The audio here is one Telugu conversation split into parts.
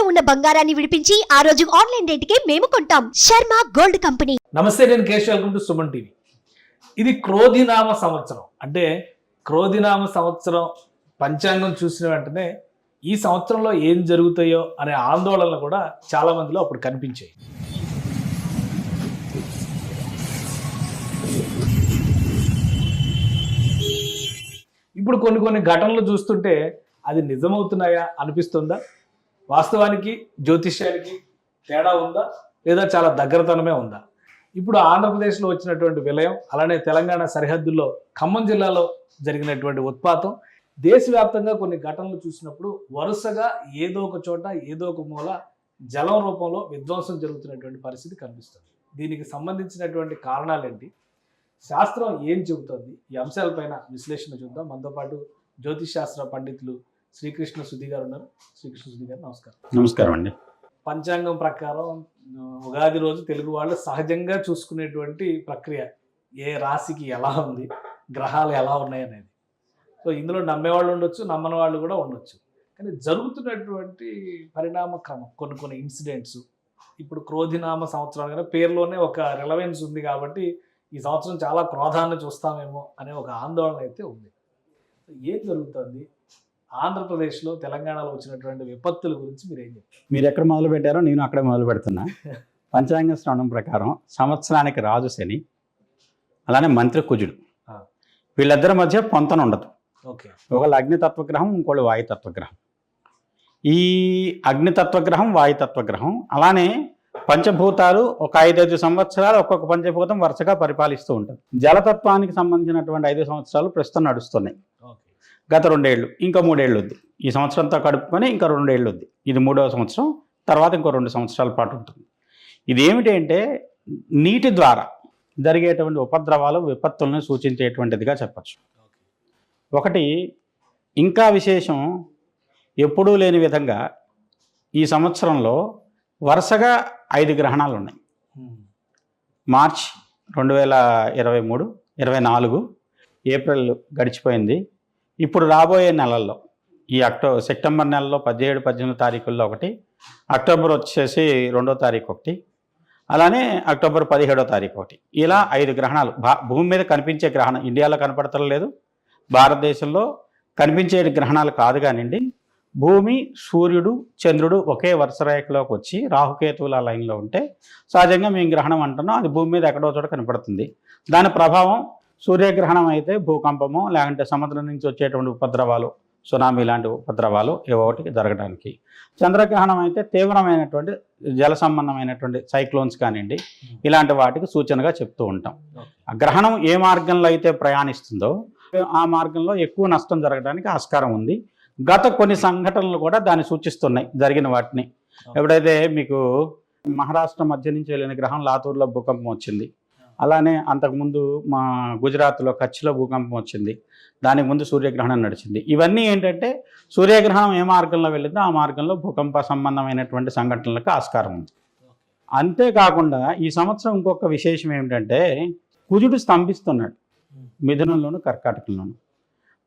ఉన్న బంగారాన్ని విడిపించి ఆ రోజు ఆన్లైన్ రేటుకే మేము కొంటాం. Sharma gold company. నమస్తే, నేను Keshav. Welcome to Suman TV. ఇది క్రోధినామ సంవత్సరం. అంటే క్రోధినామ సంవత్సరం పంచాంగం చూసిన వెంటనే ఈ సంవత్సరంలో ఏం జరుగుతాయో అనే ఆందోళనలు కూడా చాలా మందిలో అప్పుడు కనిపించాయి. ఇప్పుడు కొన్ని ఘటనలు చూస్తుంటే అది నిజమవుతున్నాయా అనిపిస్తుందా? వాస్తవానికి జ్యోతిష్యానికి తేడా ఉందా, లేదా చాలా దగ్గరతనమే ఉందా? ఇప్పుడు ఆంధ్రప్రదేశ్లో వచ్చినటువంటి విలయం, అలానే తెలంగాణ సరిహద్దుల్లో ఖమ్మం జిల్లాలో జరిగినటువంటి ఉత్పాతం, దేశవ్యాప్తంగా కొన్ని ఘటనలు చూసినప్పుడు వరుసగా ఏదో ఒక చోట ఏదో ఒక మూల జలం రూపంలో విధ్వంసం జరుగుతున్నటువంటి పరిస్థితి కనిపిస్తుంది. దీనికి సంబంధించినటువంటి కారణాలేంటి, శాస్త్రం ఏం చెబుతుంది, ఈ అంశాలపైన విశ్లేషణ చూద్దాం. మనతో పాటు జ్యోతిష్ శాస్త్ర పండితులు శ్రీకృష్ణ సుధి గారు ఉన్నారు. శ్రీకృష్ణ సుధి గారు నమస్కారం. నమస్కారం అండి. పంచాంగం ప్రకారం ఉగాది రోజు తెలుగు వాళ్ళు సహజంగా చూసుకునేటువంటి ప్రక్రియ ఏ రాశికి ఎలా ఉంది, గ్రహాలు ఎలా ఉన్నాయి అనేది. సో ఇందులో నమ్మేవాళ్ళు ఉండొచ్చు, నమ్మని వాళ్ళు కూడా ఉండొచ్చు. కానీ జరుగుతున్నటువంటి పరిణామ క్రమం, కొన్ని ఇన్సిడెంట్స్, ఇప్పుడు క్రోధినామ సంవత్సరం కదా, పేరులోనే ఒక రిలవెన్స్ ఉంది కాబట్టి ఈ సంవత్సరం చాలా క్రోధాన్ని చూస్తామేమో అనే ఒక ఆందోళన అయితే ఉంది. ఏం జరుగుతుంది ఆంధ్రప్రదేశ్లో, తెలంగాణలో వచ్చినటువంటి విపత్తుల గురించి మీరు ఏం చెప్తారు? మీరు ఎక్కడ మొదలు పెట్టారో నేను అక్కడే మొదలు పెడుతున్నా. పంచాంగ శ్రవణం ప్రకారం సంవత్సరానికి రాజు శని, అలానే మంత్రి కుజుడు, వీళ్ళిద్దరి మధ్య పొంతన ఉండదు. ఓకే, ఒకళ్ళు అగ్నితత్వగ్రహం, ఇంకోళ్ళు వాయుతత్వగ్రహం. ఈ అగ్నితత్వగ్రహం, వాయుతత్వగ్రహం, అలానే పంచభూతాలు ఒక 5 సంవత్సరాలు ఒక్కొక్క పంచభూతం వరుసగా పరిపాలిస్తూ ఉంటుంది. జలతత్వానికి సంబంధించినటువంటి 5 సంవత్సరాలు ప్రస్తుతం నడుస్తున్నాయి. గత 2 ఏళ్ళు, ఇంకా 3 ఏళ్ళు ఉంది. ఈ సంవత్సరంతో కడుపుకొని ఇంకా 2 ఏళ్ళు ఉంది. ఇది 3వ సంవత్సరం, తర్వాత ఇంకో 2 సంవత్సరాల పాటు ఉంటుంది. ఇది ఏమిటి అంటే నీటి ద్వారా జరిగేటువంటి ఉపద్రవాలు, విపత్తులను సూచించేటువంటిదిగా చెప్పచ్చు. ఒకటి ఇంకా విశేషం, ఎప్పుడూ లేని విధంగా ఈ సంవత్సరంలో వరుసగా 5 గ్రహణాలు ఉన్నాయి. మార్చ్ 2023, 24, ఏప్రిల్ గడిచిపోయింది. ఇప్పుడు రాబోయే నెలల్లో ఈ సెప్టెంబర్ నెలలో 17, 18 తారీఖుల్లో ఒకటి, అక్టోబర్ వచ్చేసి 2వ తారీఖు ఒకటి, అలానే అక్టోబర్ 17వ తారీఖు ఒకటి, ఇలా 5 గ్రహణాలు భూమి మీద కనిపించే గ్రహణం. ఇండియాలో కనపడతలేదు, భారతదేశంలో కనిపించే గ్రహణాలు కాదు కానివ్వండి. భూమి, సూర్యుడు, చంద్రుడు ఒకే వరుస రేఖలోకి వచ్చి రాహుకేతువుల లైన్లో ఉంటే సహజంగా మేము గ్రహణం అంటున్నాం. అది భూమి మీద ఎక్కడో చోట కనపడుతుంది. దాని ప్రభావం సూర్యగ్రహణం అయితే భూకంపము, లేకుంటే సముద్రం నుంచి వచ్చేటువంటి ఉపద్రవాలు, సునామీ లాంటి ఉపద్రవాలు ఏవో ఒకటి జరగడానికి. చంద్రగ్రహణం అయితే తీవ్రమైనటువంటి జల సంబంధమైనటువంటి సైక్లోన్స్ కానివ్వండి, ఇలాంటి వాటికి సూచనగా చెప్తూ ఉంటాం. ఆ గ్రహణం ఏ మార్గంలో అయితే ప్రయాణిస్తుందో ఆ మార్గంలో ఎక్కువ నష్టం జరగడానికి ఆస్కారం ఉంది. గత కొన్ని సంఘటనలు కూడా దాన్ని సూచిస్తున్నాయి, జరిగిన వాటిని. ఎప్పుడైతే మీకు మహారాష్ట్ర మధ్య నుంచి వెళ్ళిన గ్రహం లాతూర్లో భూకంపం వచ్చింది, అలానే అంతకుముందు మా గుజరాత్లో కచ్లో భూకంపం వచ్చింది, దానికి ముందు సూర్యగ్రహణం నడిచింది. ఇవన్నీ ఏంటంటే సూర్యగ్రహణం ఏ మార్గంలో వెళ్ళిందో ఆ మార్గంలో భూకంప సంబంధమైనటువంటి సంఘటనలకు ఆస్కారం ఉంది. అంతేకాకుండా ఈ సంవత్సరం ఇంకొక విశేషం ఏమిటంటే కుజుడు స్తంభిస్తున్నాడు మిథునంలోను, కర్కాటకంలోను.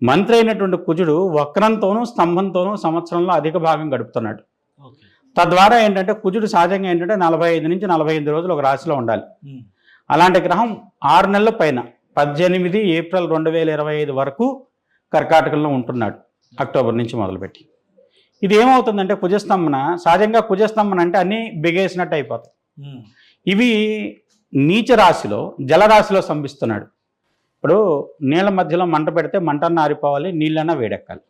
మంత్రి అయినటువంటి కుజుడు వక్రంతోనూ స్తంభంతోనూ సంవత్సరంలో అధిక భాగం గడుపుతున్నాడు. తద్వారా ఏంటంటే కుజుడు సహజంగా ఏంటంటే 45 నుంచి 48 రోజులు ఒక రాశిలో ఉండాలి. అలాంటి గ్రహం 6 నెలల పైన 18 ఏప్రిల్ 2025 వరకు కర్కాటకంలో ఉంటున్నాడు, అక్టోబర్ నుంచి మొదలుపెట్టి. ఇది ఏమవుతుందంటే కుజస్తంభన, సహజంగా కుజస్తంభన అంటే అన్నీ బిగేసినట్టు అయిపోతాయి. ఇవి నీచ రాశిలో, జలరాశిలో స్తంభిస్తున్నాడు. ఇప్పుడు నీళ్ళ మధ్యలో మంట పెడితే మంటన్న ఆరిపోవాలి, నీళ్ళన్నా వేడెక్కాలి.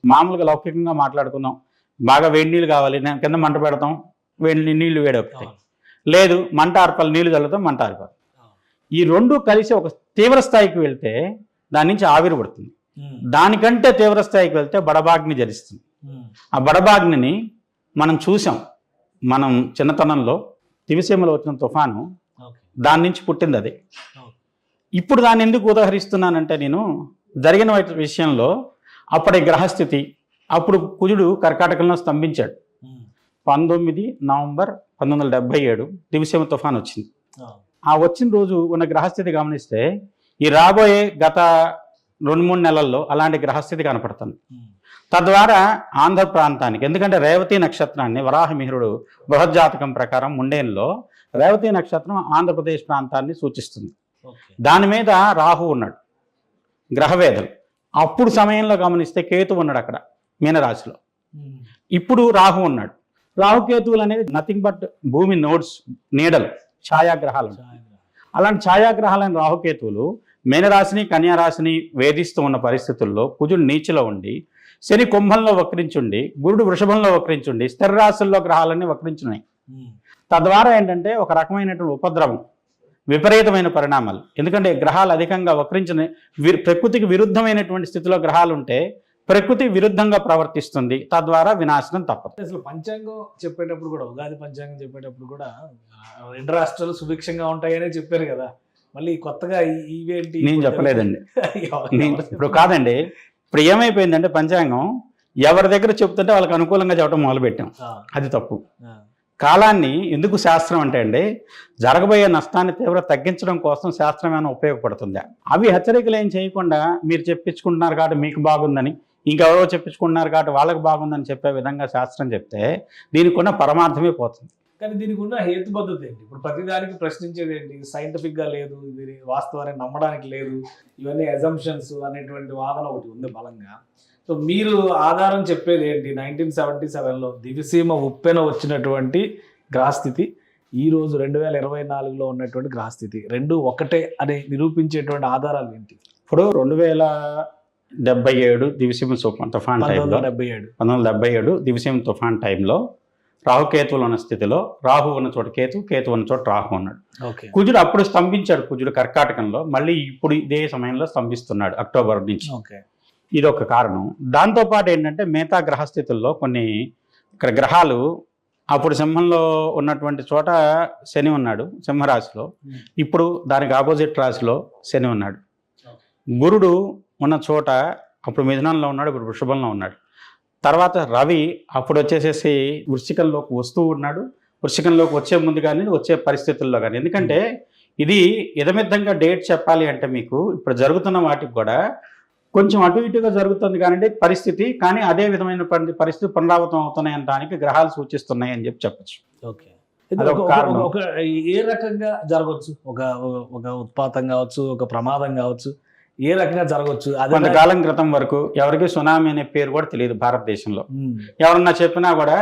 మామూలుగా లౌకికంగా మాట్లాడుకుందాం, బాగా వేడి నీళ్ళు కావాలి, నేను కింద మంట పెడతాం, నీళ్ళు వేడెక్కుతాయి. లేదు, మంట ఆర్పాలి, నీళ్ళు చల్లుతాం, మంట ఆరిపోతుంది. ఈ రెండు కలిసి ఒక తీవ్ర స్థాయికి వెళ్తే దాని నుంచి ఆవిరి పడుతుంది. దానికంటే తీవ్ర స్థాయికి వెళ్తే బడబాగ్ని జరిస్తుంది. ఆ బడబాగ్నిని మనం చూసాం, మనం చిన్నతనంలో దివిసీమలో వచ్చిన తుఫాను, దాని నుంచి పుట్టింది అది. ఇప్పుడు దాన్ని ఎందుకు ఉదాహరిస్తున్నానంటే నేను జరిగిన విషయంలో అప్పటి గ్రహస్థితి, అప్పుడు కుజుడు కర్కాటకంలో స్తంభించాడు. 19 నవంబర్ 1977 దివిసీమ తుఫాన్ వచ్చింది. ఆ వచ్చిన రోజు ఉన్న గ్రహస్థితి గమనిస్తే ఈ రాబోయే గత 2-3 నెలల్లో అలాంటి గ్రహస్థితి కనపడుతుంది. తద్వారా ఆంధ్ర ప్రాంతానికి, ఎందుకంటే రేవతి నక్షత్రాన్ని వరాహమిహిరుడు బృహజ్జాతకం ప్రకారం ముండేన్లో రేవతి నక్షత్రం ఆంధ్రప్రదేశ్ ప్రాంతాన్ని సూచిస్తుంది. దాని మీద రాహు ఉన్నాడు, గ్రహవేదలు. అప్పుడు సమయంలో గమనిస్తే కేతు ఉన్నాడు అక్కడ మీనరాశిలో. ఇప్పుడు రాహు ఉన్నాడు. రాహుకేతువులు అనేది నథింగ్ బట్ భూమి నోడ్స్, నీడలు, ఛాయాగ్రహాలు. అలాంటి ఛాయాగ్రహాలైన రాహుకేతువులు మీనరాశిని కన్యారాశిని వేధిస్తూ ఉన్న పరిస్థితుల్లో కుజుడు నీచలో ఉండి, శని కుంభంలో వక్రించుండి, గురుడు వృషభంలో వక్రించుండి, స్థిర రాశుల్లో గ్రహాలన్నీ వక్రించున్నాయి. తద్వారా ఏంటంటే ఒక రకమైనటువంటి ఉపద్రవం, విపరీతమైన పరిణామాలు. ఎందుకంటే గ్రహాలు అధికంగా వక్రించిన ప్రకృతికి విరుద్ధమైనటువంటి స్థితిలో గ్రహాలు ఉంటే ప్రకృతి విరుద్ధంగా ప్రవర్తిస్తుంది, తద్వారా వినాశనం తప్పదు. అసలు పంచాంగం చెప్పేటప్పుడు కూడా, ఉగాది పంచాంగం చెప్పేటప్పుడు కూడా 2 రాష్ట్రాలు సుభిక్షంగా ఉంటాయనే చెప్పారు కదా. మళ్ళీ కొత్తగా ఇవేంటి? నేను చెప్పలేదండి. ఇప్పుడు కాదండి, ఇప్పుడు ఏమైపోయిందంటే పంచాంగం ఎవరి దగ్గర చెప్తుంటే వాళ్ళకి అనుకూలంగా చెప్పడం మొదలుపెట్టాం. అది తప్పు. కాలాన్ని ఎందుకు శాస్త్రం అంటే అండి, జరగబోయే నష్టాన్ని తీవ్రత తగ్గించడం కోసం శాస్త్రం ఏమైనా ఉపయోగపడుతుందా? అవి హెచ్చరికలు ఏం చేయకుండా మీరు చెప్పించుకుంటున్నారు కాబట్టి మీకు బాగుందని, ఇంకెవరో చెప్పించుకుంటున్నారు కాబట్టి వాళ్ళకి బాగుందని చెప్పే విధంగా శాస్త్రం చెప్తే దీనికి ఉన్న పరమార్థమే పోతుంది. కానీ దీనికి ఉన్న హేతుబద్ధత ఏంటి? ఇప్పుడు ప్రతిదానికి ప్రశ్నించేది ఏంటి? సైంటిఫిక్గా లేదు, ఇది వాస్తవాన్ని నమ్మడానికి లేదు, ఇవన్నీ అజంప్షన్స్ అనేటువంటి వాదన ఒకటి ఉంది బలంగా. సో మీరు ఆధారం చెప్పేది ఏంటి? 1977లో దివిసీమ ఉప్పెన వచ్చినటువంటి గ్రహస్థితి, ఈరోజు 2024లో ఉన్నటువంటి గ్రహస్థితి, రెండు ఒకటే అని నిరూపించేటువంటి ఆధారాలు ఏంటి? ఇప్పుడు 2077 దివిసీమ తుఫాన్ టైంలో, 1977 దివిసీమ తుఫాన్ టైంలో రాహుకేతువులు ఉన్న స్థితిలో, రాహు ఉన్న చోట కేతు, కేతు ఉన్న చోట రాహు ఉన్నాడు. కుజుడు అప్పుడు స్తంభించాడు, కుజుడు కర్కాటకంలో. మళ్ళీ ఇప్పుడు ఇదే సమయంలో స్తంభిస్తున్నాడు అక్టోబర్ నుంచి. ఇది ఒక కారణం. దాంతోపాటు ఏంటంటే మిగతా గ్రహస్థితుల్లో కొన్ని ఇక్కడ గ్రహాలు, అప్పుడు సింహంలో ఉన్నటువంటి చోట శని ఉన్నాడు సింహరాశిలో, ఇప్పుడు దానికి ఆపోజిట్ రాశిలో శని ఉన్నాడు. గురుడు ఉన్న చోట అప్పుడు మిథునంలో ఉన్నాడు, ఇప్పుడు వృషభంలో ఉన్నాడు. తర్వాత రవి అప్పుడు వచ్చేసేసి వృశ్చికంలోకి వస్తూ ఉన్నాడు. వృశ్చికంలోకి వచ్చే ముందు కానీ వచ్చే పరిస్థితుల్లో కానీ, ఎందుకంటే ఇది ఇదమిద్దంగా డేట్ చెప్పాలి అంటే మీకు ఇప్పుడు జరుగుతున్న వాటికి కూడా కొంచెం అటు ఇటుగా జరుగుతుంది కానీ పరిస్థితి, కానీ అదే విధమైన పరిస్థితి పునరావృతం అవుతున్నాయి అనడానికి గ్రహాలు సూచిస్తున్నాయి అని చెప్పచ్చు. ఓకే, ఒక ఏ రకంగా జరగవచ్చు? ఒక ఉత్పాతం కావచ్చు, ఒక ప్రమాదం కావచ్చు, ఏ రకంగా జరగవచ్చు? కొంతకాలం క్రితం వరకు ఎవరికి సునామీ అనే పేరు కూడా తెలియదు భారతదేశంలో. ఎవరన్నా చెప్పినా కూడా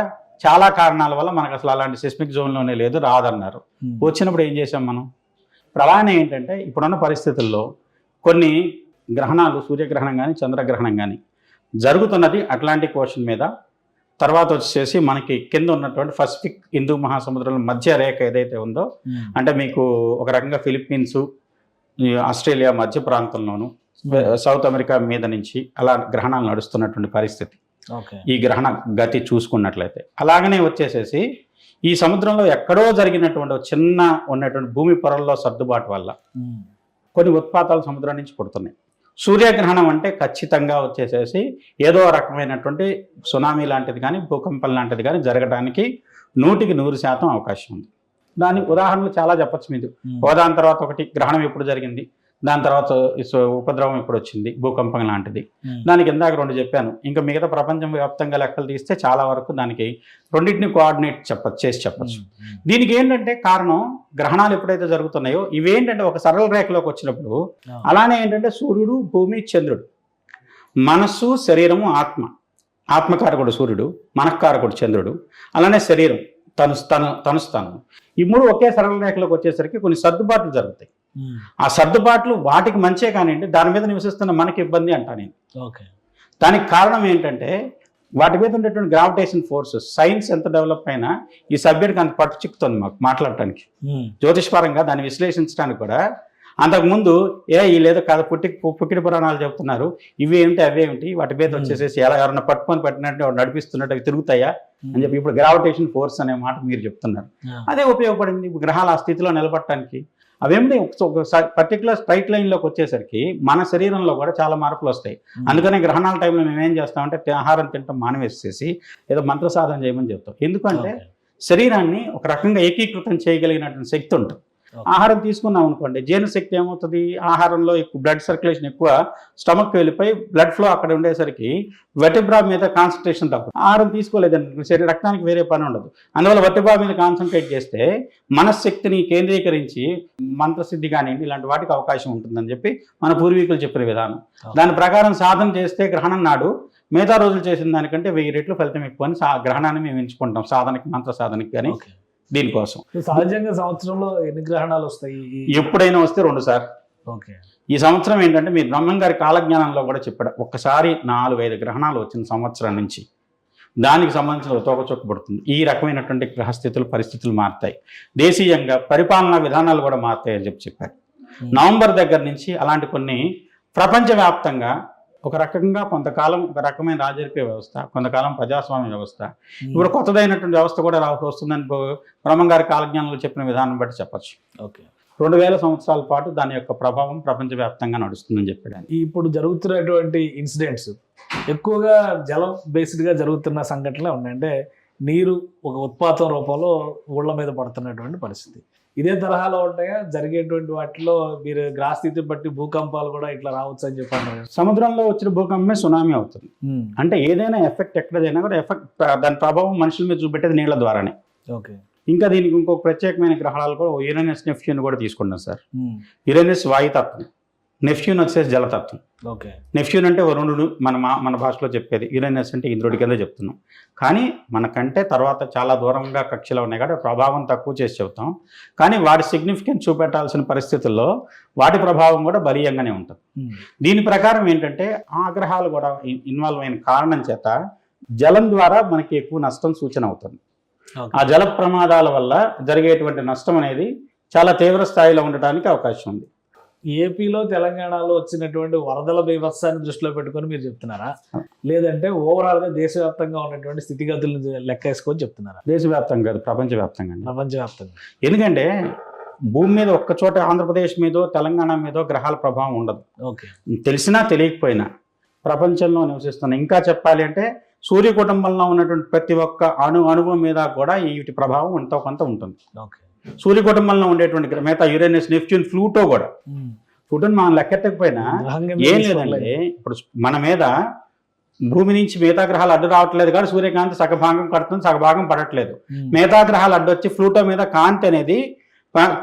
చాలా కారణాల వల్ల మనకు అసలు అలాంటి సిస్మిక్ జోన్లోనే లేదు, రాదన్నారు. వచ్చినప్పుడు ఏం చేసాం మనం? ఇప్పుడు అలానే ఏంటంటే ఇప్పుడున్న పరిస్థితుల్లో కొన్ని గ్రహణాలు, సూర్యగ్రహణం కానీ చంద్రగ్రహణం కానీ జరుగుతున్నది అట్లాంటిక్ ఓషన్ మీద. తర్వాత వచ్చేసి మనకి కింద ఉన్నటువంటి పసిఫిక్ హిందూ మహాసముద్రం మధ్య రేఖ ఏదైతే ఉందో, అంటే మీకు ఒక రకంగా ఫిలిప్పీన్స్, ఆస్ట్రేలియా మధ్య ప్రాంతంలోను, సౌత్ అమెరికా మీద నుంచి అలా గ్రహణాలు నడుస్తున్నటువంటి పరిస్థితి. ఈ గ్రహణ గతి చూసుకున్నట్లయితే అలాగనే వచ్చేసేసి ఈ సముద్రంలో ఎక్కడో జరిగినటువంటి చిన్న ఉన్నటువంటి భూమి పొరల్లో సర్దుబాటు వల్ల కొన్ని ఉత్పాతాలు సముద్రం నుంచి పుడుతున్నాయి. సూర్యగ్రహణం అంటే ఖచ్చితంగా వచ్చేసేసి ఏదో రకమైనటువంటి సునామీ లాంటిది కానీ భూకంపం లాంటిది కానీ జరగడానికి 100% అవకాశం ఉంది. దాని ఉదాహరణలు చాలా చెప్పచ్చు మీరు. దాని తర్వాత ఒకటి గ్రహణం ఎప్పుడు జరిగింది, దాని తర్వాత ఉపద్రవం ఎప్పుడు వచ్చింది, భూకంపం లాంటిది. దానికి ఇందాక 2 చెప్పాను. ఇంకా మిగతా ప్రపంచం వ్యాప్తంగా లెక్కలు తీస్తే చాలా వరకు దానికి రెండింటిని కోఆర్డినేట్ చేసి చెప్పచ్చు. దీనికి ఏంటంటే కారణం గ్రహణాలు ఎప్పుడైతే జరుగుతున్నాయో ఇవేంటంటే ఒక సరళ రేఖలోకి వచ్చినప్పుడు, అలానే ఏంటంటే సూర్యుడు, భూమి, చంద్రుడు, మనస్సు, శరీరము, ఆత్మకారకుడు సూర్యుడు, మనఃకారకుడు చంద్రుడు, అలానే శరీరం, తనుస్తాను, ఈ 3 ఒకే సరళ రేఖలోకి వచ్చేసరికి కొన్ని సర్దుబాట్లు జరుగుతాయి. ఆ సర్దుబాట్లు వాటికి మంచే కానివ్వండి, దాని మీద నివసిస్తున్న మనకి ఇబ్బంది అంటా నేను. దానికి కారణం ఏంటంటే వాటి మీద ఉండేటువంటి గ్రావిటేషన్ ఫోర్సెస్. సైన్స్ ఎంత డెవలప్ అయినా ఈ సబ్జెక్ట్కి అంత పట్టు చిక్కుతుంది మాకు మాట్లాడటానికి. జ్యోతిష్పరంగా దాన్ని విశ్లేషించడానికి కూడా అంతకుముందు వీళ్ళేదో కాదు పుట్టిన పురాణాలు చెప్తున్నారు, ఇవి ఏమిటి అవి ఏమిటి, వాటి మీద వచ్చేసేసి ఎవరన్నా పట్టినట్టు నడిపిస్తున్నట్టు అవి తిరుగుతాయా అని చెప్పి ఇప్పుడు గ్రావిటేషన్ ఫోర్స్ అనే మాట మీరు చెప్తున్నారు. అదే ఉపయోగపడింది గ్రహాలు ఆ స్థితిలో నిలబడటానికి. అవేమిటి ఒక పర్టికులర్ స్ట్రైట్ లైన్లోకి వచ్చేసరికి మన శరీరంలో కూడా చాలా మార్పులు వస్తాయి. అందుకనే గ్రహణాల టైంలో మేము ఏం చేస్తామంటే ఆహారం తింటాం మానివేసేసి ఏదో మంత్ర సాధన చేయమని చెప్తాం. ఎందుకంటే శరీరాన్ని ఒక రకంగా ఏకీకృతం చేయగలిగినటువంటి శక్తి ఉంటుంది. ఆహారం తీసుకున్నాం అనుకోండి, జీర్ణశక్తి ఏమవుతుంది, ఆహారంలో ఎక్కువ బ్లడ్ సర్క్యులేషన్ ఎక్కువ స్టమక్ వెళ్ళిపోయి బ్లడ్ ఫ్లో అక్కడ ఉండేసరికి వెటిబ్రా మీద కాన్సన్ట్రేషన్ తక్కువ. ఆహారం తీసుకోలేదండి, రక్తానికి వేరే పని ఉండదు. అందువల్ల వెటిబ్రా మీద కాన్సన్ట్రేట్ చేస్తే మనశ్శక్తిని కేంద్రీకరించి మంత్రసిద్ధి కానివ్వండి ఇలాంటి వాటికి అవకాశం ఉంటుందని చెప్పి మన పూర్వీకులు చెప్పిన విధానం. దాని ప్రకారం సాధన చేస్తే గ్రహణం నాడు మిగతా రోజులు చేసిన దానికంటే 1000 రెట్లు ఫలితం ఎక్కువ అని గ్రహణాన్ని మేము ఎంచుకుంటాం సాధనకి, మంత్ర సాధనకి. కానీ దీనికోసం సహజంగా సంవత్సరంలో ఎన్ని గ్రహణాలు వస్తాయి? ఎప్పుడైనా వస్తే 2 సార్లు. ఓకే. ఈ సంవత్సరం ఏంటంటే మీరు బ్రహ్మం గారి కాలజ్ఞానంలో కూడా చెప్పాడు, ఒక్కసారి 4-5 గ్రహణాలు వచ్చిన సంవత్సరం నుంచి దానికి సంబంధించిన తోకచొక్క పడుతుంది. ఈ రకమైనటువంటి గ్రహస్థితులు పరిస్థితులు మారుతాయి. దేశీయంగా పరిపాలనా విధానాలు కూడా మారుతాయి అని చెప్పారు. నవంబర్ దగ్గర నుంచి అలాంటి కొన్ని ప్రపంచవ్యాప్తంగా ఒక రకంగా కొంతకాలం ఒక రకమైన రాజకీయ వ్యవస్థ, కొంతకాలం ప్రజాస్వామ్య వ్యవస్థ, ఇప్పుడు కొత్తదైనటువంటి వ్యవస్థ కూడా వస్తుందని బ్రహ్మం గారి కాలజ్ఞానంలో చెప్పిన విధానం బట్టి చెప్పచ్చు. ఓకే. 2000 సంవత్సరాల పాటు దాని యొక్క ప్రభావం ప్రపంచవ్యాప్తంగా నడుస్తుందని చెప్పాడు. ఇప్పుడు జరుగుతున్నటువంటి ఇన్సిడెంట్స్ ఎక్కువగా జలం బేస్డ్గా జరుగుతున్న సంఘటనలే ఉన్నాయి. అంటే నీరు ఒక ఉత్పాతం రూపంలో ఊళ్ళ మీద పడుతున్నటువంటి పరిస్థితి. ఇదే తరహాలో ఉంటాయా జరిగేటువంటి వాటిలో? మీరు గ్రహస్థితి బట్టి భూకంపాలు కూడా ఇట్లా రావచ్చు అని చెప్పారు. సముద్రంలో వచ్చిన భూకంపమే సునామీ అవుతుంది. అంటే ఏదైనా ఎఫెక్ట్ ఎక్కడైనా కూడా ఎఫెక్ట్ దాని ప్రభావం మనుషుల మీద చూపెట్టేది నీళ్ల ద్వారానే. ఓకే. ఇంకా దీనికి ఇంకొక ప్రత్యేకమైన గ్రహాలు కూడా యురేనస్ నెప్ట్యూన్ కూడా తీసుకుంటాం సార్. యురేనస్ వాయుతత్వం, నెప్ట్యూన్ వచ్చేసి జలతత్వం. ఓకే. నెప్ట్యూన్ అంటే వరుణుడు మన భాషలో చెప్పేది, యురేనస్ అంటే ఇంద్రుడి కింద చెప్తున్నాం. కానీ మనకంటే తర్వాత చాలా దూరంగా కక్షలో ఉన్నాయి కాబట్టి ప్రభావం తక్కువ చేసి చెబుతాం. కానీ వాటి సిగ్నిఫికెన్స్ చూపెట్టాల్సిన పరిస్థితుల్లో వాటి ప్రభావం కూడా బలీయంగానే ఉంటుంది. దీని ప్రకారం ఏంటంటే ఆ గ్రహాలు కూడా ఇన్వాల్వ్ అయిన కారణం చేత జలం ద్వారా మనకి ఎక్కువ నష్టం సూచన అవుతుంది. ఆ జల ప్రమాదాల వల్ల జరిగేటువంటి నష్టం అనేది చాలా తీవ్ర స్థాయిలో ఉండటానికి అవకాశం ఉంది. ఏపీలో తెలంగాణలో వచ్చినటువంటి వరదల బీభత్సాన్ని దృష్టిలో పెట్టుకొని మీరు చెప్తున్నారా, లేదంటే ఓవరాల్గా దేశవ్యాప్తంగా ఉన్నటువంటి స్థితిగతులను లెక్కేసుకొని చెప్తున్నారా? దేశవ్యాప్తంగా కాదు, ప్రపంచవ్యాప్తంగా. ప్రపంచవ్యాప్తంగా. ఎందుకంటే భూమి మీద ఒక్క చోట ఆంధ్రప్రదేశ్ మీదో తెలంగాణ మీదో గ్రహాల ప్రభావం ఉండదు. ఓకే. తెలిసినా తెలియకపోయినా ప్రపంచంలో నివసిస్తున్న, ఇంకా చెప్పాలి అంటే సూర్య కుటుంబంలో ఉన్నటువంటి ప్రతి ఒక్క అణువు మీద కూడా వీటి ప్రభావం ఎంతో కొంత ఉంటుంది. ఓకే. సూర్య కుటుంబంలో ఉండేటువంటి మిగతా యురేనస్, నెప్ట్యూన్, ప్లూటో కూడా. ప్లూటోని మనం లెక్కెట్టకపోయినా ఏం లేదండి, ఇప్పుడు మన మీద భూమి నుంచి మిగతా గ్రహాలు అడ్డు రావట్లేదు కానీ సూర్యకాంతి సగభాగం పడుతుంది, సగభాగం పడట్లేదు. మిగతా గ్రహాలు అడ్డు వచ్చి ప్లూటో మీద కాంతి అనేది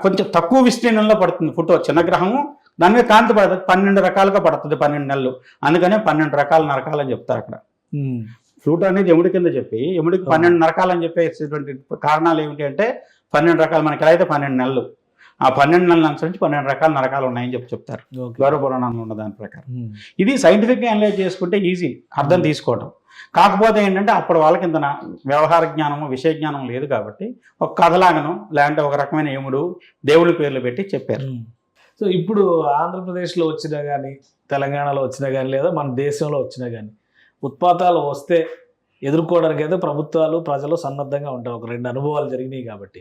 కొంచెం తక్కువ విస్తీర్ణంలో పడుతుంది. ప్లూటో చిన్న గ్రహము, దాని మీద కాంతి పడుతుంది, 12 రకాలుగా పడుతుంది, 12 నెలలు. అందుకనే 12 రకాల నరకాలు అని చెప్తారు అక్కడ. ప్లూటో అనేది యముడి కింద చెప్పి యముడికి 12 నరకాలు అని చెప్పేటువంటి కారణాలు ఏమిటి అంటే 12 రకాలు. మనకి ఎలా అయితే 12 నెలలు, ఆ 12 నెలల అనుసరించి 12 రకాల నరకాలు ఉన్నాయని చెప్తారు గౌరవ పురాణంలో ఉన్న దాని ప్రకారం. ఇది సైంటిఫిక్గా అనలైజ్ చేసుకుంటే ఈజీ అర్థం తీసుకోవడం. కాకపోతే ఏంటంటే అప్పుడు వాళ్ళకి ఇంత వ్యవహార జ్ఞానము, విషయ జ్ఞానం లేదు కాబట్టి ఒక కథలాగను లేదంటే ఒక రకమైన యముడు దేవుడి పేర్లు పెట్టి చెప్పారు. సో ఇప్పుడు ఆంధ్రప్రదేశ్లో వచ్చినా కానీ, తెలంగాణలో వచ్చినా కానీ, లేదా మన దేశంలో వచ్చినా కానీ ఉత్పాతాలు వస్తే ఎదుర్కోవడానికి అయితే ప్రభుత్వాలు, ప్రజలు సన్నద్ధంగా ఉంటారు. ఒక 2 అనుభవాలు జరిగినాయి కాబట్టి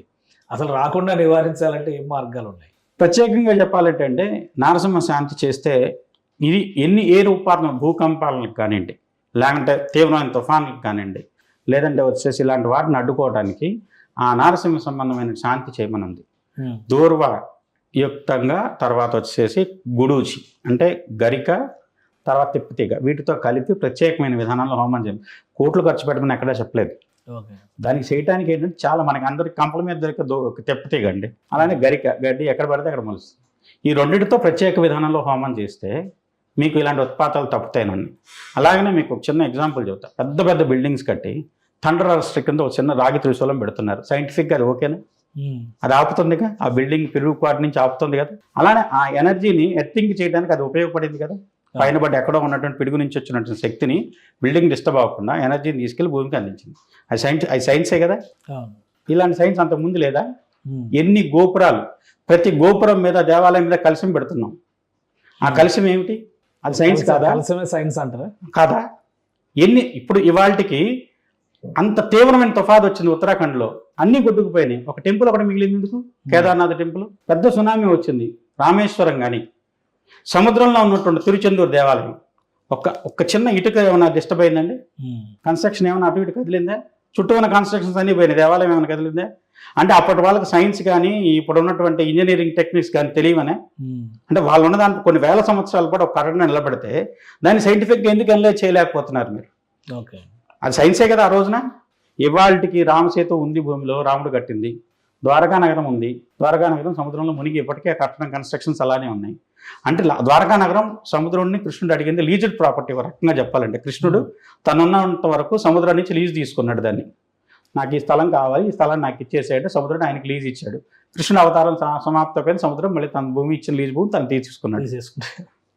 అసలు రాకుండా నివారించాలంటే ఏం మార్గాలు ఉన్నాయి? ప్రత్యేకంగా చెప్పాలంటే అంటే నారసింహ శాంతి చేస్తే ఇది ఏ రూపాత్మక భూకంపాలకు కానివ్వండి, లేదంటే తీవ్రమైన తుఫాన్లకు కానివ్వండి, లేదంటే వచ్చేసి ఇలాంటి వాటిని అడ్డుకోవడానికి ఆ నారసింహ సంబంధమైన శాంతి చేయమనుంది. దూర్వ యుక్తంగా, తర్వాత వచ్చేసి గుడూచి అంటే గరిక, తర్వాత తిప్పతీగ, వీటితో కలిపి ప్రత్యేకమైన విధానంలో హోమం చేయాలి. కోట్లు ఖర్చు పెట్టమని ఎక్కడా చెప్పలేదు. దానికి చేయడానికి ఏంటంటే చాలా మనకి అందరికి కంపల మీద దొరికే తిప్పతీగ అండి, అలానే గడ్డి ఎక్కడ పడితే అక్కడ మొలుస్తుంది. ఈ రెండింటితో ప్రత్యేక విధానంలో హోమం చేస్తే మీకు ఇలాంటి ఉత్పాతాలు తప్పుతాయనండి. అలాగనే మీకు ఒక చిన్న ఎగ్జాంపుల్ చెబుతా. పెద్ద పెద్ద బిల్డింగ్స్ కట్టి థండర్ అరెస్ట్ కింద ఒక చిన్న రాగి త్రిశూలం పెడుతున్నారు. సైంటిఫిక్గా అది ఓకేనా? అది ఆపుతుందిగా, ఆ బిల్డింగ్ పిరుగుపాటి నుంచి ఆపుతుంది కదా. అలానే ఆ ఎనర్జీని ఎర్తింగ్ చేయడానికి అది ఉపయోగపడింది కదా. పైన బట్టి ఎక్కడో ఉన్నటువంటి పిడుగు నుంచి వచ్చినటువంటి శక్తిని బిల్డింగ్ డిస్టర్బ్ అవ్వకుండా ఎనర్జీని తీసుకెళ్లి భూమికి అందించింది. అది సైన్సే కదా. ఇలాంటి సైన్స్ అంతకుముందు లేదా? ఎన్ని గోపురాలు, ప్రతి గోపురం మీద, దేవాలయం మీద కలశం పెడుతున్నాం. ఆ కలశం ఏమిటి? అది సైన్స్ కాదా? సైన్స్ అంటారా? కాదా? ఇప్పుడు ఇవాళకి అంత తీవ్రమైన తుఫాను వచ్చింది ఉత్తరాఖండ్లో, అన్నీ కొట్టుకుపోయినాయి. ఒక టెంపుల్ ఒకటి మిగిలింది ఎందుకు? కేదార్నాథ్ టెంపుల్. పెద్ద సునామీ వచ్చింది. రామేశ్వరం కానీ, సముద్రంలో ఉన్నటువంటి తిరుచెందూరు దేవాలయం, ఒక్క చిన్న ఇటుక ఏమైనా డిస్టర్బ్ అయిందండి? కన్స్ట్రక్షన్ ఏమైనా అటు ఇటు కదిలిందా? చుట్టూ ఉన్న కన్స్ట్రక్షన్స్ అన్నీ పోయినాయి, దేవాలయం ఏమైనా కదిలిందా? అంటే అప్పటి వాళ్ళకి సైన్స్ కానీ ఇప్పుడు ఉన్నటువంటి ఇంజనీరింగ్ టెక్నిక్స్ కానీ తెలియవనే. అంటే వాళ్ళు ఉన్న దాంట్లో కొన్ని వేల సంవత్సరాలు కూడా ఒక కరెంట్ నిలబడితే దాన్ని సైంటిఫిక్గా ఎందుకు అనలైజ్ చేయలేకపోతున్నారు మీరు? ఓకే, అది సైన్సే కదా ఆ రోజున. ఇవాళకి రామసేతు ఉంది, భూమిలో రాముడు కట్టింది. ద్వారకా నగరం ఉంది, ద్వారకా నగరం సముద్రంలో మునిగి ఇప్పటికే కట్టడం కన్స్ట్రక్షన్స్ అలానే ఉన్నాయి. అంటే ద్వారకా నగరం సముద్రాన్ని కృష్ణుడు అడిగింది లీజ్డ్ ప్రాపర్టీ. ఒక రకంగా చెప్పాలంటే కృష్ణుడు తనున్నంత వరకు సముద్రం నుంచి లీజ్ తీసుకున్నాడు దాన్ని. నాకు ఈ స్థలం కావాలి, ఈ స్థలాన్ని నాకు ఇచ్చేసాడు. సముద్రం ఆయనకి లీజ్ ఇచ్చాడు. కృష్ణుడు అవతారం సమాప్తమైన సముద్రం మళ్ళీ తన భూమి ఇచ్చిన లీజ్ భూమి తను తీసుకున్నాడు.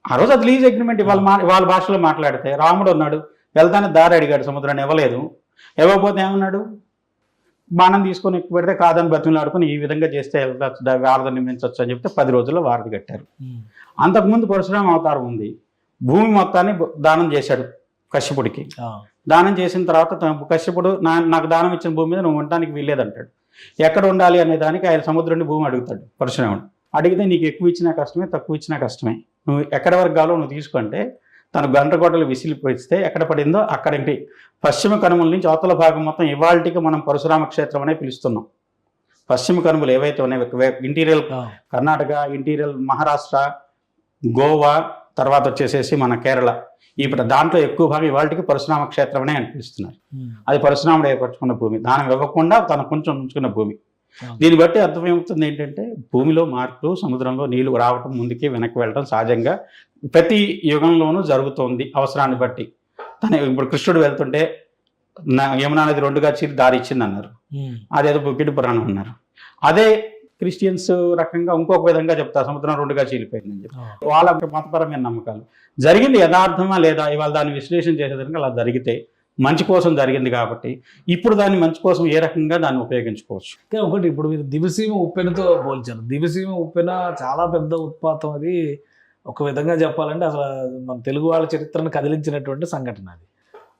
ఆ రోజు అది లీజ్ అగ్రిమెంట్. వాళ్ళ భాషలో మాట్లాడితే రాముడు ఉన్నాడు, వెళ్తానే దారి అడిగాడు, సముద్రాన్ని ఇవ్వలేదు. ఇవ్వకపోతే ఏమన్నాడు? బాణం తీసుకొని ఎక్కువ పెడితే కాదని బతిమలాడుకొని ఈ విధంగా చేస్తే వారధి నిర్మించవచ్చు అని చెప్తే 10 రోజుల్లో వారధి కట్టారు. అంతకుముందు పరశురామ అవతారం ఉంది. భూమి మొత్తాన్ని దానం చేశాడు కశ్యపుడికి. దానం చేసిన తర్వాత కశ్యపుడు నాకు దానం ఇచ్చిన భూమి మీద నువ్వు ఉండడానికి వీల్లేదంటాడు. ఎక్కడ ఉండాలి అనే దానికి ఆయన సముద్రుడిని భూమి అడుగుతాడు పరశురాముడు. అడిగితే నీకు ఎక్కువ ఇచ్చినా కష్టమే, తక్కువ ఇచ్చినా కష్టమే, నువ్వు ఎక్కడి వరకు కావాలో నువ్వు తీసుకుంటే తను గంటగొడ్డలు విసిలిపోయిస్తే ఎక్కడ పడిందో అక్కడికి పశ్చిమ కనుమల నుంచి అవతల భాగం మొత్తం ఇవాళకి మనం పరశురామ క్షేత్రం అనే పిలుస్తున్నాం. పశ్చిమ కనుమలు ఏవైతే ఉన్నాయో ఇంటీరియల్ కర్ణాటక, ఇంటీరియల్ మహారాష్ట్ర, గోవా, తర్వాత వచ్చేసేసి మన కేరళ, ఇప్పుడు దాంట్లో ఎక్కువ భాగం ఇవాళకి పరశురామ క్షేత్రం అనే అనిపిస్తున్నారు. అది పరశురాముడు ఏర్పరచుకున్న భూమి, దానం ఇవ్వకుండా తను కొంచెం ఉంచుకున్న భూమి. దీన్ని బట్టి అర్థమవుతుంది ఏంటంటే భూమిలో మార్పులు, సముద్రంలో నీళ్లు రావటం, ముందుకి వెనక్కి వెళ్ళటం సహజంగా ప్రతి యుగంలోనూ జరుగుతోంది అవసరాన్ని బట్టి. ఇప్పుడు కృష్ణుడు వెళ్తుంటే యమునా నది 2గా చీలి దారి ఇచ్చింది అన్నారు, అదేదో బుక్కిడి పురాణం అన్నారు. అదే క్రిస్టియన్స్ రకంగా ఇంకొక విధంగా చెప్తారు, సముద్రం 2గా చీలిపోయిందని చెప్పి. వాళ్ళ మతపరమైన నమ్మకాలు. జరిగింది యథార్థమా లేదా ఇవాళ దాన్ని విశ్లేషణ చేసేదానికి అలా జరిగితే మంచి కోసం జరిగింది కాబట్టి ఇప్పుడు దాన్ని మంచి కోసం ఏ రకంగా దాన్ని ఉపయోగించుకోవచ్చు. ఒకటి ఇప్పుడు మీరు దివిసీమ ఉప్పెనతో పోల్చారు. దివిసీమ ఉప్పెన చాలా పెద్ద ఉత్పాతం. అది ఒక విధంగా చెప్పాలంటే అసలు మన తెలుగు వాళ్ళ చరిత్రను కదిలించినటువంటి సంఘటన అది.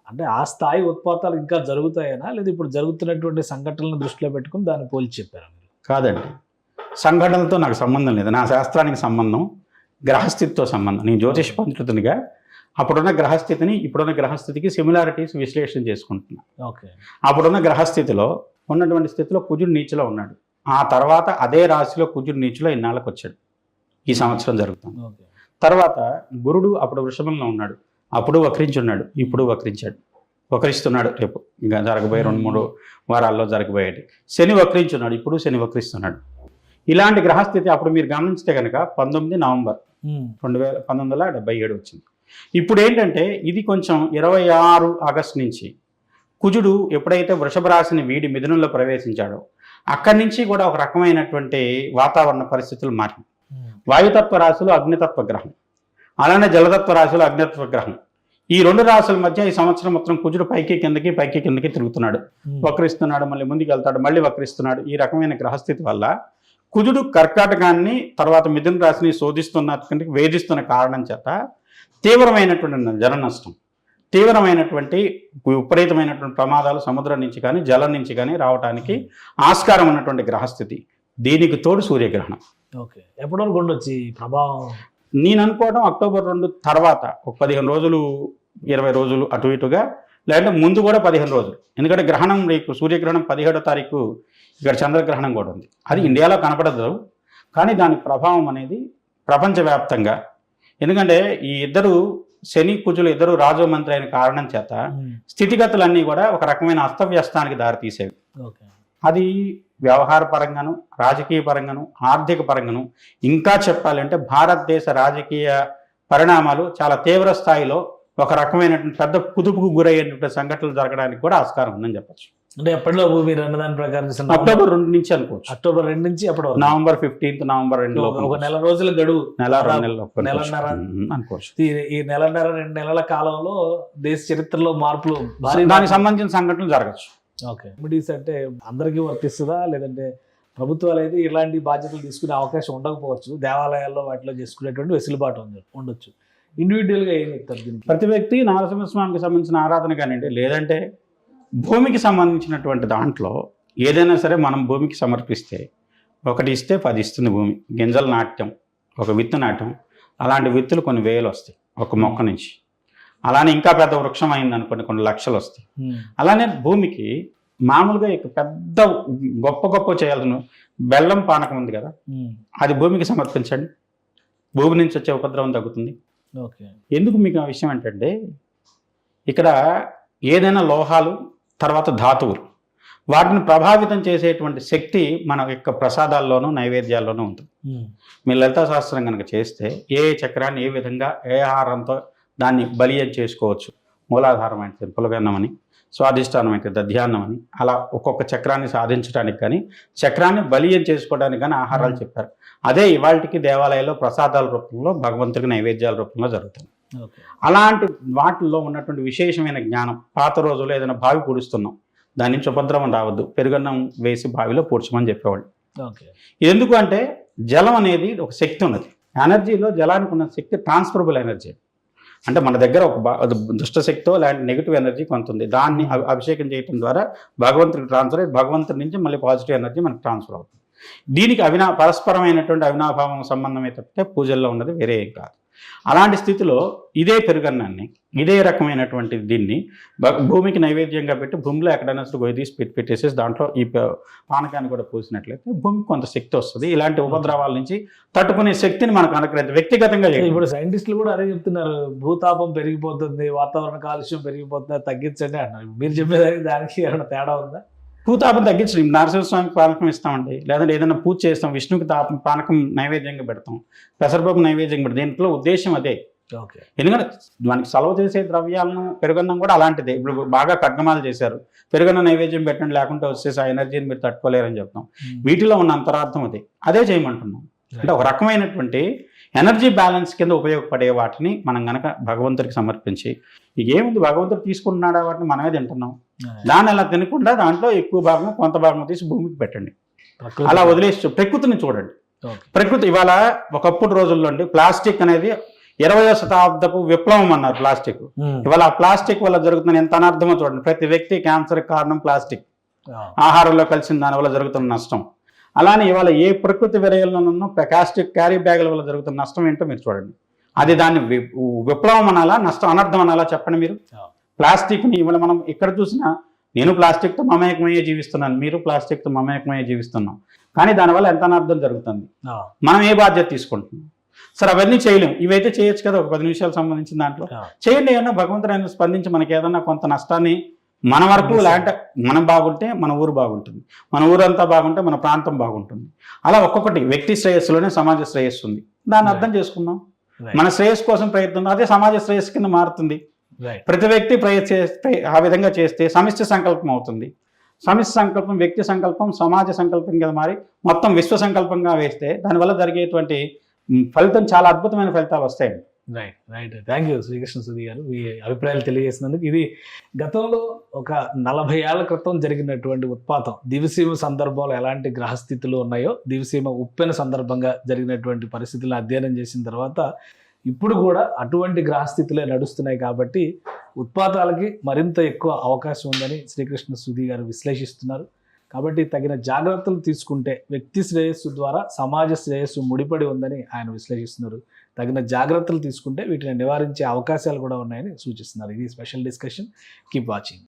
అంటే ఆ స్థాయి ఉత్పాతాలు ఇంకా జరుగుతాయనా, లేదా ఇప్పుడు జరుగుతున్నటువంటి సంఘటనలను దృష్టిలో పెట్టుకుని దాన్ని పోల్చి చెప్పారా? కాదండి, సంఘటనలతో నాకు సంబంధం లేదు. నా శాస్త్రానికి సంబంధం గ్రహస్థితితో సంబంధం. నేను జ్యోతిష పండితునిగా అప్పుడున్న గ్రహస్థితిని ఇప్పుడున్న గ్రహస్థితికి సిమిలారిటీస్ విశ్లేషణ చేసుకుంటున్నాను. ఓకే, అప్పుడున్న గ్రహస్థితిలో ఉన్నటువంటి స్థితిలో కుజుడు నీచులో ఉన్నాడు. ఆ తర్వాత అదే రాశిలో కుజుడు నీచులో ఇన్నాళ్ళకి వచ్చాడు. ఈ సంవత్సరం జరుగుతుంది. తర్వాత గురుడు అప్పుడు వృషభంలో ఉన్నాడు, అప్పుడు వక్రించున్నాడు, ఇప్పుడు వక్రించాడు, వక్రిస్తున్నాడు. రేపు ఇంకా జరగబోయే 2-3 వారాల్లో జరగబోయేది. శని వక్రించున్నాడు, ఇప్పుడు శని వక్రిస్తున్నాడు. ఇలాంటి గ్రహస్థితి అప్పుడు మీరు గమనించితే కనుక 19 నవంబర్ 1977 వచ్చింది. ఇప్పుడు ఏంటంటే ఇది కొంచెం 26 ఆగస్టు నుంచి కుజుడు ఎప్పుడైతే వృషభ రాశిని వీడి మిథునంలో ప్రవేశించాడో అక్కడి నుంచి కూడా ఒక రకమైనటువంటి వాతావరణ పరిస్థితులు మారింది. వాయుతత్వ రాశులు అగ్నితత్వ గ్రహం, అలానే జలతత్వ రాశులు అగ్నితత్వ గ్రహం. ఈ 2 రాశుల మధ్య ఈ సంవత్సరం మొత్తం కుజుడు పైకి కిందకి తిరుగుతున్నాడు, వక్రిస్తున్నాడు, మళ్ళీ ముందుకు వెళ్తాడు, మళ్ళీ వక్రిస్తున్నాడు. ఈ రకమైన గ్రహస్థితి వల్ల కుజుడు కర్కాటకాన్ని తర్వాత మిథున రాశిని శోధిస్తున్న వేధిస్తున్న కారణం చేత తీవ్రమైనటువంటి జన నష్టం, తీవ్రమైనటువంటి విపరీతమైనటువంటి ప్రమాదాలు సముద్రం నుంచి కానీ జలం నుంచి కానీ రావడానికి ఆస్కారం ఉన్నటువంటి గ్రహస్థితి. దీనికి తోడు సూర్యగ్రహణం. ఓకే, ఎప్పటి వరకు ఉండొచ్చు ఈ ప్రభావం? నేను అనుకోవడం అక్టోబర్ 2 తర్వాత ఒక 15 రోజులు 20 రోజులు అటు ఇటుగా, లేదంటే ముందు కూడా 15 రోజులు. ఎందుకంటే గ్రహణం రేపు సూర్యగ్రహణం 17వ తారీఖు ఇక్కడ చంద్రగ్రహణం కూడా ఉంది. అది ఇండియాలో కనపడదు, కానీ దాని ప్రభావం అనేది ప్రపంచవ్యాప్తంగా. ఎందుకంటే ఈ ఇద్దరు శని కుజులు ఇద్దరు రాజు మంత్రి అయిన కారణం చేత స్థితిగతులన్నీ కూడా ఒక రకమైన అస్తవ్యస్తానికి దారితీసేవి. అది వ్యవహార పరంగాను, రాజకీయ పరంగాను, ఆర్థిక పరంగాను, ఇంకా చెప్పాలంటే భారతదేశ రాజకీయ పరిణామాలు చాలా తీవ్ర స్థాయిలో ఒక రకమైనటువంటి పెద్ద కుదుపుకు గురయ్యేటువంటి సంఘటనలు జరగడానికి కూడా ఆస్కారం ఉందని చెప్పచ్చు. అంటే ఎప్పటిలో మీరు అన్నదాని ప్రకారం అక్టోబర్ 2 నుంచి అనుకోవచ్చు. అక్టోబర్ 2 నుంచి అప్పుడు నవంబర్ 15 నవంబర్ 2 ఒక నెల రోజుల గడువు, నెలన్నర అనుకోవచ్చు. ఈ నెలన్నర 2 నెలల కాలంలో దేశ చరిత్రలో మార్పులు దానికి సంబంధించిన సంఘటనలు జరగచ్చు. ఓకే, రెమెడీస్ అంటే అందరికీ వర్తిస్తుందా, లేదంటే ప్రభుత్వాలు అయితే ఇలాంటి బాధ్యతలు తీసుకునే అవకాశం ఉండకపోవచ్చు, దేవాలయాల్లో వాటిలో చేసుకునేటువంటి వెసులుబాటు ఉండొచ్చు. ఇండివిజువల్గా ఏం చెప్తారు దీనికి? ప్రతి వ్యక్తి నరసింహస్వామికి సంబంధించిన ఆరాధన కానివ్వండి, లేదంటే భూమికి సంబంధించినటువంటి దాంట్లో ఏదైనా సరే మనం భూమికి సమర్పిస్తే 1 ఇస్తే 10 ఇస్తుంది భూమి. గింజల నాట్యం, ఒక విత్తు నాట్యం, అలాంటి విత్తులు కొన్ని వేలు వస్తాయి ఒక మొక్క నుంచి. అలానే ఇంకా పెద్ద వృక్షం అయింది అనుకోండి కొన్ని లక్షలు వస్తాయి. అలానే భూమికి మామూలుగా ఇక పెద్ద గొప్ప గొప్ప చేయాల్సిన బెల్లం పానకం ఉంది కదా, అది భూమికి సమర్పించండి, భూమి నుంచి వచ్చే ఉపద్రవం తగ్గుతుంది. ఓకే. ఎందుకు మీకు ఆ విషయం ఏంటంటే, ఇక్కడ ఏదైనా లోహాలు తర్వాత ధాతువులు వాటిని ప్రభావితం చేసేటువంటి శక్తి మన యొక్క ప్రసాదాల్లోనూ నైవేద్యాల్లోనూ ఉంటుంది. మీ లలితా శాస్త్రం కనుక చేస్తే ఏ చక్రాన్ని ఏ విధంగా ఏ ఆహారంతో దాన్ని బలియం చేసుకోవచ్చు, మూలాధారం అయితే పులగన్నం అని, స్వాధిష్టానం అయితే దధ్యాన్నం అని, అలా ఒక్కొక్క చక్రాన్ని సాధించడానికి కానీ చక్రాన్ని బలియం చేసుకోవడానికి కానీ ఆహారాలు చెప్పారు. అదే ఇవాళకి దేవాలయాల్లో ప్రసాదాల రూపంలో భగవంతుడికి నైవేద్యాల రూపంలో జరుగుతుంది. అలాంటి వాటిల్లో ఉన్నటువంటి విశేషమైన జ్ఞానం, పాత రోజుల్లో ఏదైనా బావి పూడుస్తున్నాం, దాని నుంచి ఉపద్రవం రావద్దు, పెరుగన్నం వేసి బావిలో పూడ్చమని చెప్పేవాళ్ళు. ఎందుకు అంటే జలం అనేది ఒక శక్తి ఉన్నది. ఎనర్జీలో జలానికి ఉన్న శక్తి ట్రాన్స్ఫరబుల్ ఎనర్జీ. అంటే మన దగ్గర ఒక దుష్ట శక్తితో లాంటి నెగిటివ్ ఎనర్జీ కొంత ఉంది, దాన్ని అభిషేకం చేయడం ద్వారా భగవంతుడికి ట్రాన్స్ఫర్ అయ్యి భగవంతుడి నుంచి మళ్ళీ పాజిటివ్ ఎనర్జీ మనకు ట్రాన్స్ఫర్ అవుతుంది. దీనికి పరస్పరమైనటువంటి అవినాభావం సంబంధమే తప్పితే పూజల్లో ఉన్నది వేరే ఏం కాదు. అలాంటి స్థితిలో ఇదే పెరుగన్నాన్ని, ఇదే రకమైనటువంటి దీన్ని భూమికి నైవేద్యంగా పెట్టి భూమిలో ఎక్కడైనా గొయ్యి తీసి పెట్టేసేసి దాంట్లో ఈ పానకాన్ని కూడా పూసినట్లయితే భూమికి కొంత శక్తి వస్తుంది. ఇలాంటి ఉపద్రవాల నుంచి తట్టుకునే శక్తిని మనకు అనుగ్రహించి వ్యక్తిగతంగా. ఇప్పుడు సైంటిస్టులు కూడా అదే చెప్తున్నారు, భూతాపం పెరిగిపోతుంది, వాతావరణ కాలుష్యం పెరిగిపోతుంది, తగ్గించండి అంటున్నారు. మీరు చెప్పేదానికి దానికి ఏమైనా తేడా ఉందా? భూతాపం తగ్గించడం, నరసింహస్వామికి పానకం ఇస్తామండి, లేదంటే ఏదైనా పూజ చేస్తాం, విష్ణుకి పానకం నైవేద్యంగా పెడతాం, పెసరపప్పు నైవేద్యంగా పెడతాం. దీంట్లో ఉద్దేశం అదే. ఎందుకంటే మనకి సలవ చేసే ద్రవ్యాలను పెరుగన్నం కూడా అలాంటిదే. ఇప్పుడు బాగా ఖడ్గమాలు చేశారు, పెరుగన్న నైవేద్యం పెట్టండి లేకుంటే వచ్చేసి ఆ ఎనర్జీని మీరు తట్టుకోలేరని చెప్తాం. వీటిలో ఉన్న అంతరార్థం అదే చేయమంటున్నాం. అంటే ఒక రకమైనటువంటి ఎనర్జీ బ్యాలెన్స్ కింద ఉపయోగపడే వాటిని మనం గనక భగవంతుడికి సమర్పించి, ఇక ఏముంది భగవంతుడు తీసుకుంటున్నాడా వాటిని మనమే తింటున్నాం, దాన్ని అలా తినకుండా దాంట్లో ఎక్కువ భాగం కొంత భాగం తీసి భూమికి పెట్టండి, అలా వదిలేసి ప్రకృతిని చూడండి. ప్రకృతి ఇవాళ ఒకప్పుడు రోజుల్లో అండి ప్లాస్టిక్ అనేది 20వ శతాబ్దపు విప్లవం అన్నారు ప్లాస్టిక్. ఇవాళ ఆ ప్లాస్టిక్ వల్ల జరుగుతున్న ఎంత అనర్థమో చూడండి. ప్రతి వ్యక్తి క్యాన్సర్ కారణం ప్లాస్టిక్, ఆహారంలో కలిసిన దానివల్ల జరుగుతున్న నష్టం. అలానే ఇవాళ ఏ ప్రకృతి విరయంలోనూ ప్లాస్టిక్ క్యారీ బ్యాగుల వల్ల జరుగుతున్న నష్టం ఏంటో మీరు చూడండి. అది దాన్ని విప్లవం అనాలా, నష్టం అనర్థం అనాలా చెప్పండి మీరు? ప్లాస్టిక్ని ఇవాళ మనం ఎక్కడ చూసినా, నేను ప్లాస్టిక్తో మమేకమయ్యే జీవిస్తున్నాను, మీరు ప్లాస్టిక్తో మమేకమయ్యే జీవిస్తున్నాం, కానీ దానివల్ల ఎంత అనర్థం జరుగుతుంది. మనం ఏ బాధ్యత తీసుకుంటున్నాం? సరే అవన్నీ చేయలేం, ఇవైతే చేయొచ్చు కదా, ఒక 10 నిమిషాలు సంబంధించిన దాంట్లో చేయండి. ఏమన్నా భగవంతుడు ఆయన స్పందించి మనకి ఏదన్నా కొంత నష్టాన్ని మన వరకు, లేదంటే మనం బాగుంటే మన ఊరు బాగుంటుంది, మన ఊరంతా బాగుంటే మన ప్రాంతం బాగుంటుంది. అలా ఒక్కొక్కటి వ్యక్తి శ్రేయస్సులోనే సమాజ శ్రేయస్సు ఉంది. దాన్ని అర్థం చేసుకుందాం. మన శ్రేయస్సు కోసం ప్రయత్నం, అదే సమాజ శ్రేయస్సు కింద మారుతుంది. ప్రతి వ్యక్తి ఆ విధంగా చేస్తే సమిష్టి సంకల్పం అవుతుంది. సమిష్టి సంకల్పం వ్యక్తి సంకల్పం సమాజ సంకల్పం కింద మారి మొత్తం విశ్వ సంకల్పంగా వేస్తే దానివల్ల జరిగేటువంటి ఫలితం చాలా అద్భుతమైన ఫలితాలు వస్తాయండి. Right. Thank you Srikrishna Sudhi గారు, మీ అభిప్రాయాలు తెలియజేసినందుకు. ఇది గతంలో ఒక 40 ఏళ్ల క్రితం జరిగినటువంటి ఉత్పాతం, దివిసీమ సందర్భంలో ఎలాంటి గ్రహస్థితులు ఉన్నాయో, దివిసీమ ఉప్పెన సందర్భంగా జరిగినటువంటి పరిస్థితులను అధ్యయనం చేసిన తర్వాత ఇప్పుడు కూడా అటువంటి గ్రహస్థితులే నడుస్తున్నాయి. కాబట్టి ఉత్పాతాలకి మరింత ఎక్కువ అవకాశం ఉందని శ్రీకృష్ణ సుధీ గారు విశ్లేషిస్తున్నారు. కాబట్టి తగిన జాగ్రత్తలు తీసుకుంటే వ్యక్తి శ్రేయస్సు ద్వారా సమాజ శ్రేయస్సు ముడిపడి ఉందని ఆయన విశ్లేషిస్తున్నారు. తగిన జాగ్రత్తలు తీసుకుంటే వీటిని నివారించే అవకాశాలు కూడా ఉన్నాయని సూచిస్తున్నారు. ఇది స్పెషల్ డిస్కషన్. Keep watching.